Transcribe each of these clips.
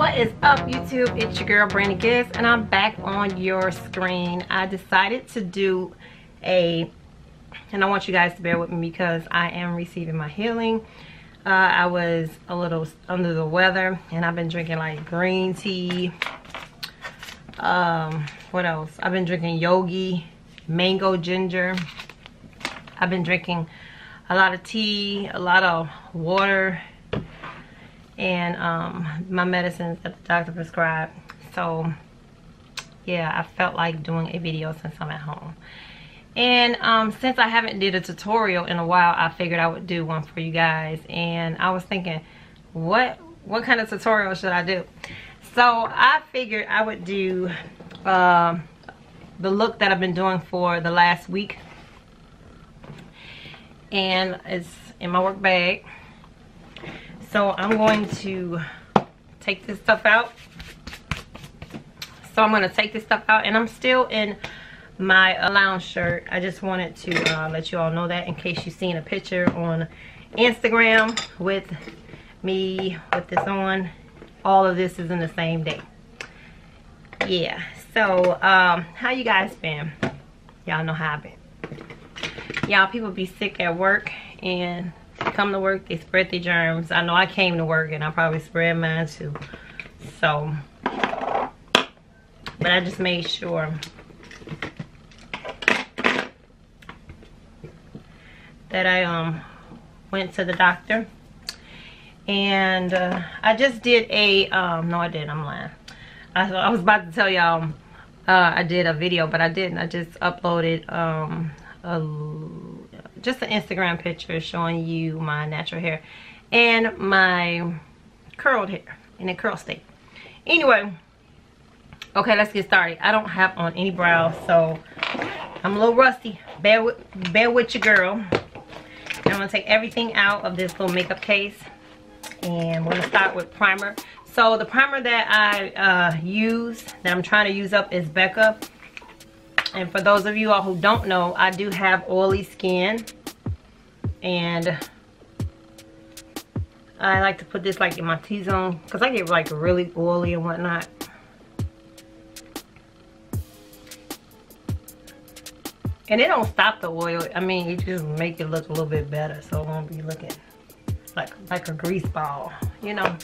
What is up, YouTube? It's your girl Brannygiz, and I'm back on your screen. I decided to do and I want you guys to bear with me because I am receiving my healing. I was a little under the weather, and I've been drinking like green tea. What else? I've been drinking yogi, mango ginger. I've been drinking a lot of tea, a lot of water, and my medicines that the doctor prescribed. So yeah, I felt like doing a video since I'm at home. And since I haven't did a tutorial in a while, I figured I would do one for you guys. And I was thinking, what kind of tutorial should I do? So I figured I would do the look that I've been doing for the last week. And it's in my work bag. So I'm going to take this stuff out. And I'm still in my lounge shirt. I just wanted to let you all know that in case you've seen a picture on Instagram with me with this on. All of this is in the same day. Yeah. So how you guys been? Y'all know how I've been. Y'all, people be sick at work, and come to work, they spread their germs. I know I came to work and I probably spread mine too. So, but I just made sure that I went to the doctor, and I just did a no, I didn't. I'm lying. I was about to tell y'all I did a video, but I didn't. I just uploaded just an Instagram picture showing you my natural hair and my curled hair in a curl state. Anyway, okay, let's get started. I don't have on any brows, so I'm a little rusty. Bear with your girl. And I'm gonna take everything out of this little makeup case, and we're gonna start with primer. So the primer that I use, that I'm trying to use up, is Becca. And for those of you all who don't know, I do have oily skin, and I like to put this like in my T-zone because I get like really oily and whatnot. And it don't stop the oil. I mean, it just make it look a little bit better, so it won't be looking like a grease ball, you know.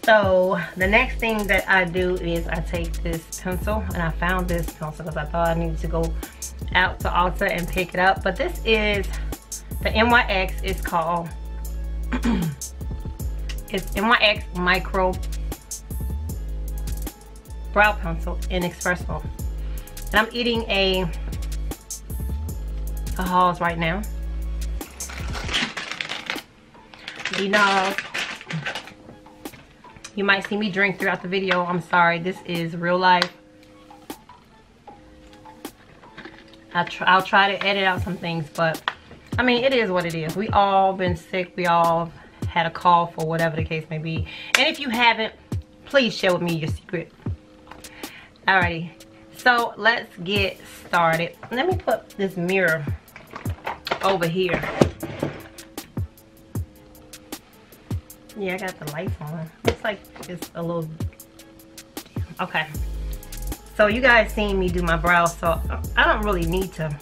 So the next thing that I do is I take this pencil, and I found this pencil because I thought I needed to go out to Ulta and pick it up. But this is the NYX. It's called it's NYX Micro Brow Pencil in Espresso. And I'm eating a Halls right now. You know, you might see me drink throughout the video. I'm sorry, this is real life. I'll try to edit out some things, but I mean, it is what it is. We all been sick. We all had a cough or whatever the case may be. And if you haven't, please share with me your secret. Alrighty, so let's get started. Let me put this mirror over here. Yeah, I got the lights on. Looks like it's a little... Okay. So you guys seen me do my brows, so I don't really need to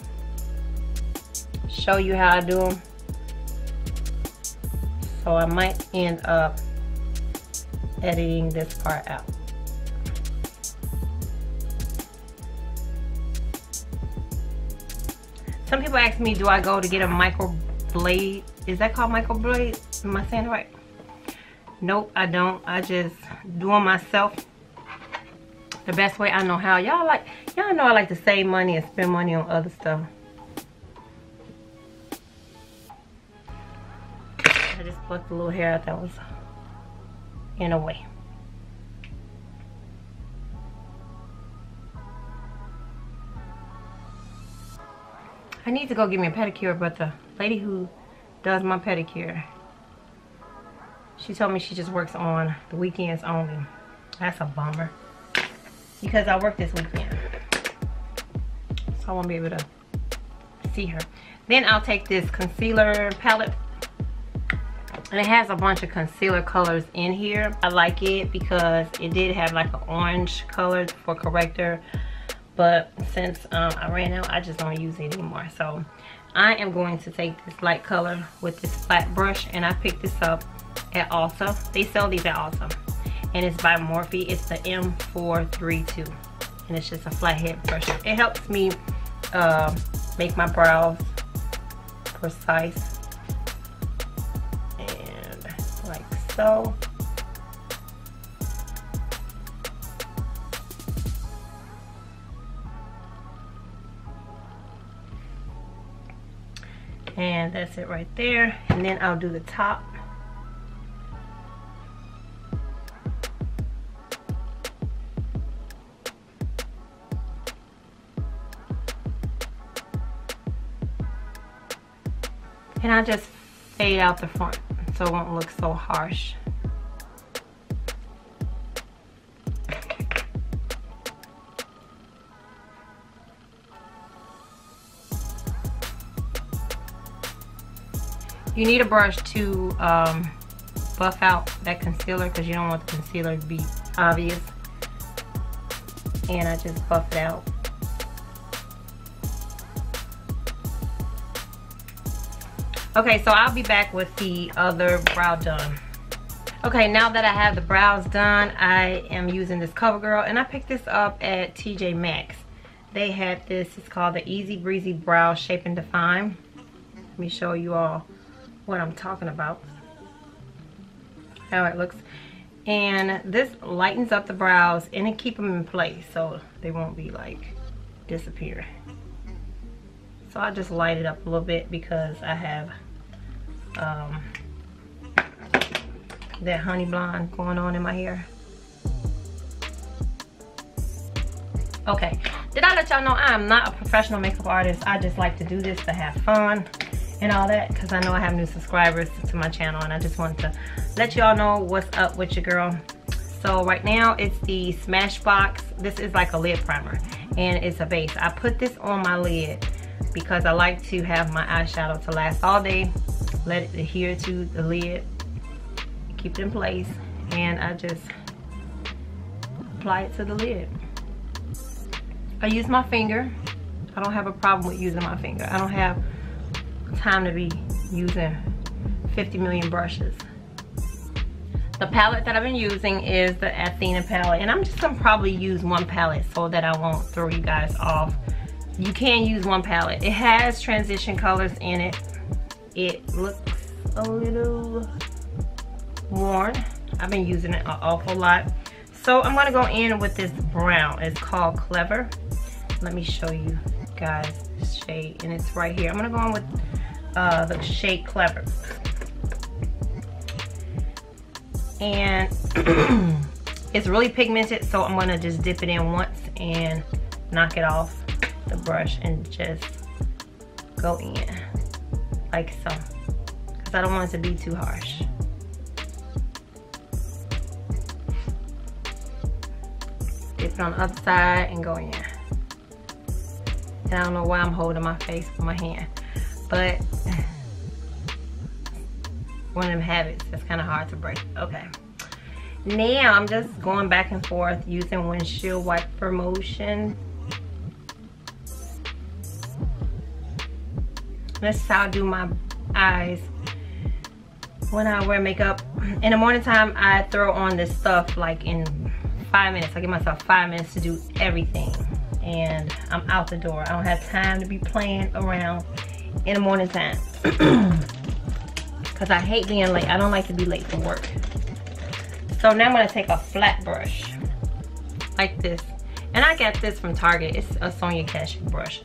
show you how I do them. So I might end up editing this part out. Some people ask me, do I go to get a microblade? Is that called microblade? Am I saying it right? Nope, I don't. I just do them myself the best way I know how. Y'all know I like to save money and spend money on other stuff. I just plucked a little hair out that was in a way. I need to go get me a pedicure, but the lady who does my pedicure, she told me she just works on the weekends only. That's a bummer, because I work this weekend, so I won't be able to see her. Then I'll take this concealer palette And it has a bunch of concealer colors in here. I like it because it did have like an orange color for corrector. But since I ran out, I just don't use it anymore. So I am going to take this light color with this flat brush, and I picked this up at Ulta. They sell these at Ulta, and it's by Morphe. It's the M432, and it's just a flathead brush. It helps me make my brows precise, and like so. And that's it right there. And then I'll do the top. And I'll just fade out the front so it won't look so harsh. You need a brush to buff out that concealer because you don't want the concealer to be obvious. And I just buff it out. Okay, so I'll be back with the other brow done. Okay, now that I have the brows done, I am using this CoverGirl, and I picked this up at TJ Maxx. They had this, it's called the Easy Breezy Brow Shape and Define. Let me show you all what I'm talking about, how it looks. And this lightens up the brows and it keeps them in place so they won't be like disappear. So I just light it up a little bit because I have that honey blonde going on in my hair. Okay, did I let y'all know I am not a professional makeup artist? I just like to do this to have fun and all that because I know I have new subscribers to my channel, and I just want to let y'all know what's up with your girl. So right now it's the Smashbox. This is like a lid primer and it's a base. I put this on my lid because I like to have my eyeshadow to last all day. Let it adhere to the lid, keep it in place, and I just apply it to the lid. I use my finger. I don't have a problem with using my finger. I don't have time to be using 50 million brushes. The palette that I've been using is the Athena palette, and I'm just gonna probably use one palette so that I won't throw you guys off. You can use one palette. It has transition colors in it. It looks a little worn. I've been using it an awful lot. So I'm gonna go in with this brown. It's called Clever. Let me show you guys the shade, and it's right here. I'm gonna go in with the shade Clever. And it's really pigmented, so I'm gonna just dip it in once and knock it off the brush and just go in like so, because I don't want it to be too harsh. Dip it on the other side and go in. And I don't know why I'm holding my face with my hand, but one of them habits that's kind of hard to break. Okay, now I'm just going back and forth using windshield wiper motion. This is how I do my eyes when I wear makeup. In the morning time, I throw on this stuff like in 5 minutes. I give myself 5 minutes to do everything, and I'm out the door. I don't have time to be playing around in the morning time because I hate being late. I don't like to be late for work. So now I'm gonna take a flat brush like this, and I got this from Target. It's a Sonia Kashuk brush,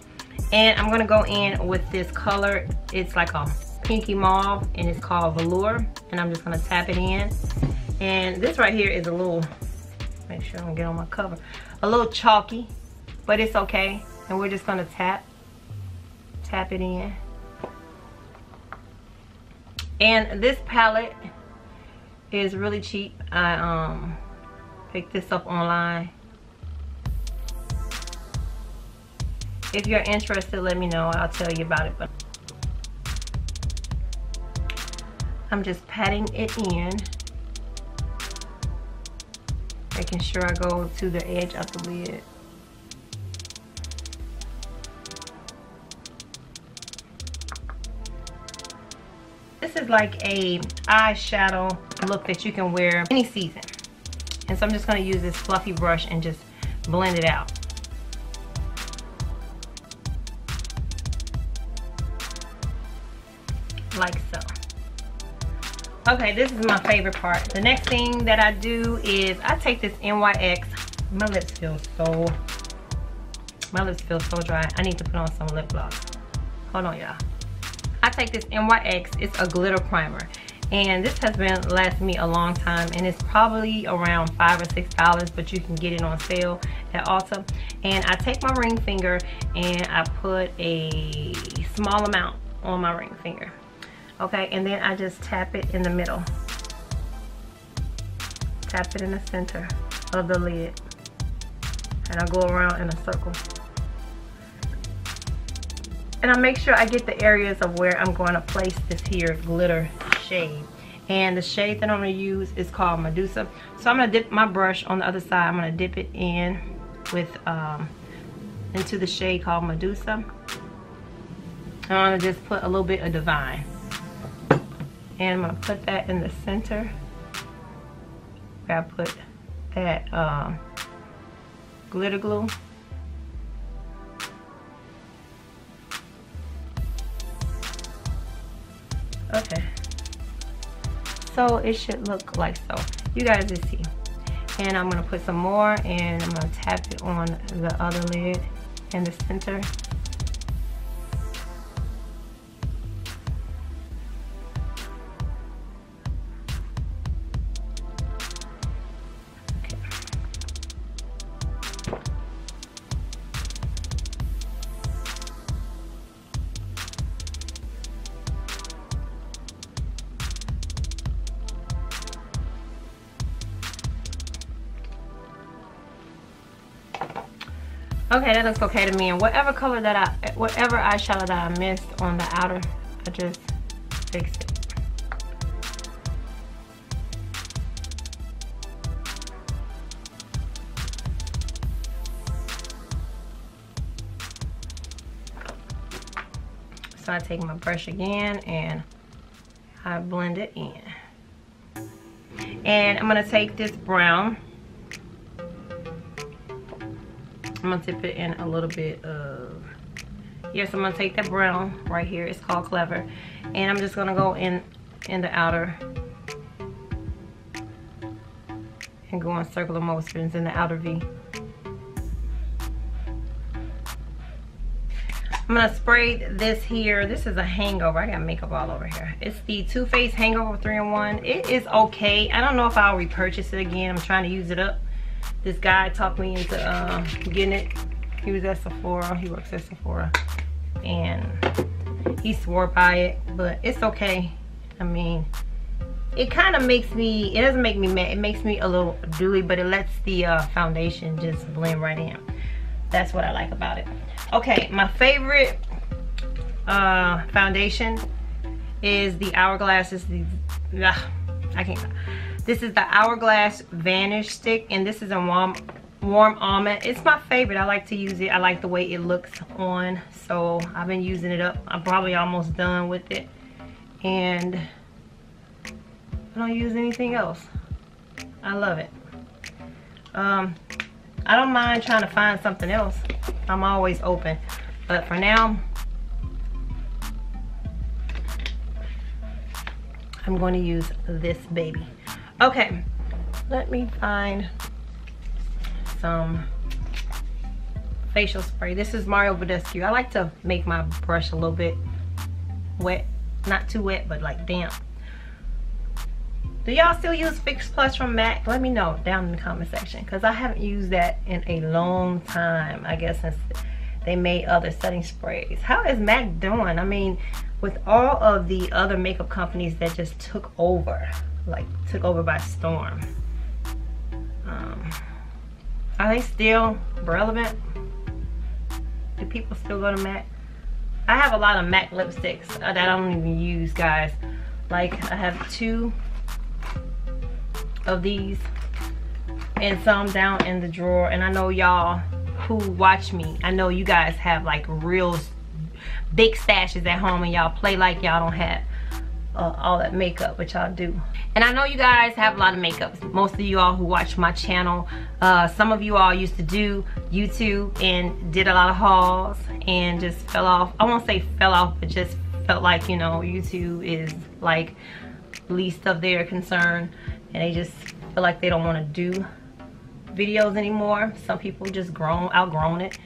and I'm gonna go in with this color. It's like a pinky mauve, and it's called Velour, and I'm just gonna tap it in. And this right here is a little, make sure I don't get on my cover, a little chalky, but it's okay. And we're just gonna tap it in. And this palette is really cheap. I picked this up online. If you're interested, let me know. I'll tell you about it. But I'm just patting it in, making sure I go to the edge of the lid. This is like a eyeshadow look that you can wear any season. And so I'm just going to use this fluffy brush and just blend it out. Like so. Okay, this is my favorite part. The next thing that I do is I take this NYX. My lips feel so dry. I need to put on some lip gloss. Hold on, y'all. I take this NYX. It's a glitter primer, and this has been lasting me a long time, and it's probably around $5 or $6, but you can get it on sale at Ulta. And I take my ring finger and I put a small amount on my ring finger. Okay, and then I just tap it in the middle. Tap it in the center of the lid. And I go around in a circle. And I make sure I get the areas of where I'm going to place this here glitter shade. And the shade that I'm going to use is called Medusa. So I'm going to dip my brush on the other side. I'm going to dip it in with into the shade called Medusa. And I'm going to just put a little bit of Divine. And I'm going to put that in the center where I put that glitter glue. Okay, so it should look like so. You guys will see. And I'm going to put some more, and I'm going to tap it on the other lid in the center. Okay, that looks okay to me. And whatever color that whatever eyeshadow that I missed on the outer, I just fixed it. So I take my brush again and I blend it in. And I'm gonna take this brown. I'm gonna dip it in a little bit of, yes, I'm gonna take that brown right here. It's called Clever. And I'm just gonna go in the outer and go in circular motions in the outer V. I'm gonna spray this here. This is a hangover. I got makeup all over here. It's the Too Faced Hangover 3-in-1. It is okay. I don't know if I'll repurchase it again. I'm trying to use it up. This guy talked me into getting it. He was at Sephora. He works at Sephora. And he swore by it. But it's okay. I mean, it kind of makes me, it doesn't make me mad. It makes me a little dewy, but it lets the foundation just blend right in. That's what I like about it. Okay, my favorite foundation is the Hourglass. This is the Hourglass Vanish Stick, and this is a warm almond. It's my favorite. I like to use it. I like the way it looks on, so I've been using it up. I'm probably almost done with it, and I don't use anything else. I love it. I don't mind trying to find something else. I'm always open, but for now, I'm going to use this baby. Okay, let me find some facial spray. This is Mario Badescu. I like to make my brush a little bit wet, not too wet, but like damp. Do y'all still use Fix Plus from MAC? Let me know down in the comment section, because I haven't used that in a long time. I guess since they made other setting sprays. How is MAC doing? I mean, with all of the other makeup companies that just took over, like took over by storm, are they still relevant? Do people still go to MAC? I have a lot of MAC lipsticks that I don't even use, guys. Like I have 2 of these and some down in the drawer. And I know y'all who watch me, I know you guys have like real big stashes at home and y'all play like y'all don't have all that makeup, which y'all do. And I know you guys have a lot of makeup. Most of you all who watch my channel, some of you all used to do YouTube and did a lot of hauls and just fell off. I won't say fell off, but just felt like, you know, YouTube is like least of their concern and they just feel like they don't want to do videos anymore. Some people just outgrown it.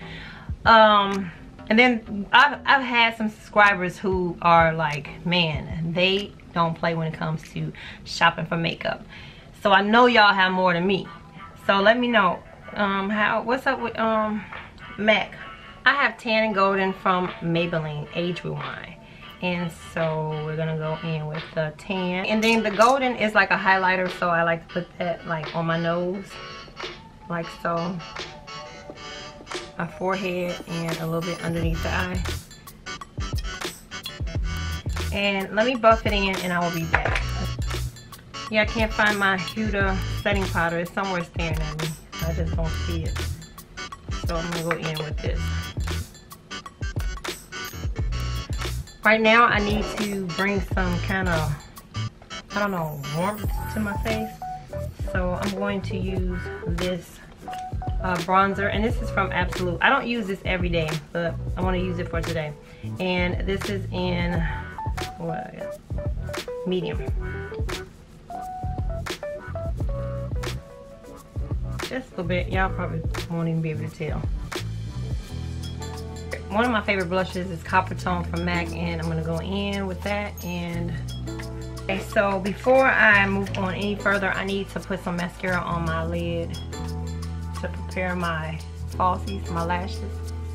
And then I've had some subscribers who are like, man, they don't play when it comes to shopping for makeup. So I know y'all have more than me. So let me know what's up with MAC. I have Tan and Golden from Maybelline Age Rewind. And so we're gonna go in with the tan. And then the golden is like a highlighter, so I like to put that like on my nose, like so. My forehead and a little bit underneath the eye. And let me buff it in and I will be back. Yeah, I can't find my Huda setting powder. It's somewhere staring at me. I just don't see it. So I'm gonna go in with this. Right now I need to bring some kind of, I don't know, warmth to my face. So I'm going to use this bronzer, and this is from Absolute. I don't use this every day, but I want to use it for today. And this is in medium. Just a little bit. Y'all probably won't even be able to tell. One of my favorite blushes is Copper Tone from MAC, and I'm going to go in with that. And okay, so before I move on any further, I need to put some mascara on my lid to prepare my falsies, my lashes.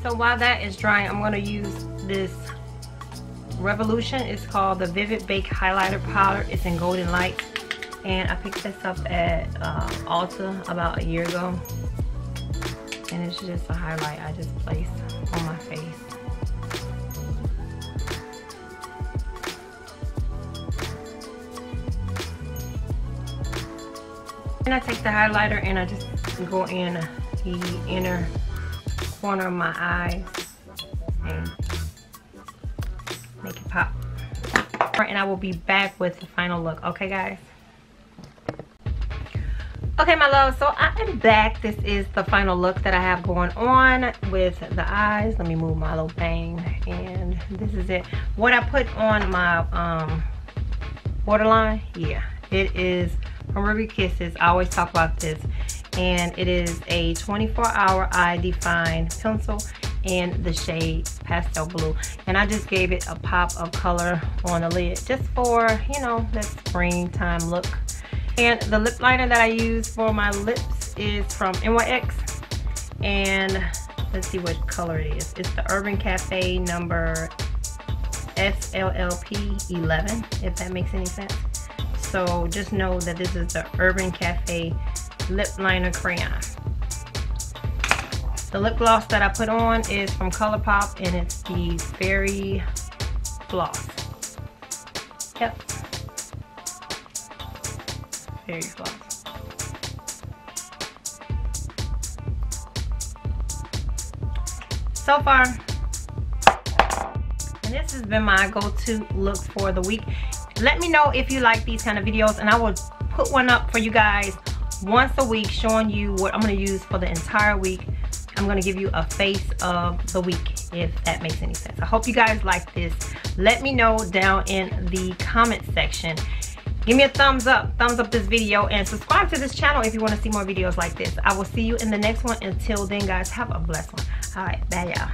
So while that is drying, I'm going to use this Revolution. It's called the Vivid Bake Highlighter Powder. It's in Golden Light, and I picked this up at Ulta about a year ago, and it's just a highlight I just placed on my face. And I take the highlighter and I just go in the inner corner of my eye and make it pop. And I will be back with the final look. Okay, guys? Okay, my love, so I am back. This is the final look that I have going on with the eyes. Let me move my little bang, and this is it. What I put on my waterline, yeah, it is from Ruby Kisses. I always talk about this, and it is a 24-hour eye define pencil in the shade Pastel Blue, and I just gave it a pop of color on the lid just for, you know, that springtime look. And the lip liner that I use for my lips is from NYX, and let's see what color it is. It's the Urban Cafe number SLLP 11, if that makes any sense. So just know that this is the Urban Cafe lip liner crayon. The lip gloss that I put on is from ColourPop, and it's the Fairy Gloss. Yep. Fairy Gloss. So far, and this has been my go-to look for the week. Let me know if you like these kind of videos, and I will put one up for you guys once a week showing you what I'm going to use for the entire week. I'm going to give you a face of the week, if that makes any sense. I hope you guys like this. Let me know down in the comment section. Give me a thumbs up this video, and subscribe to this channel if you want to see more videos like this. I will see you in the next one. Until then, guys, have a blessed one. All right, bye, y'all.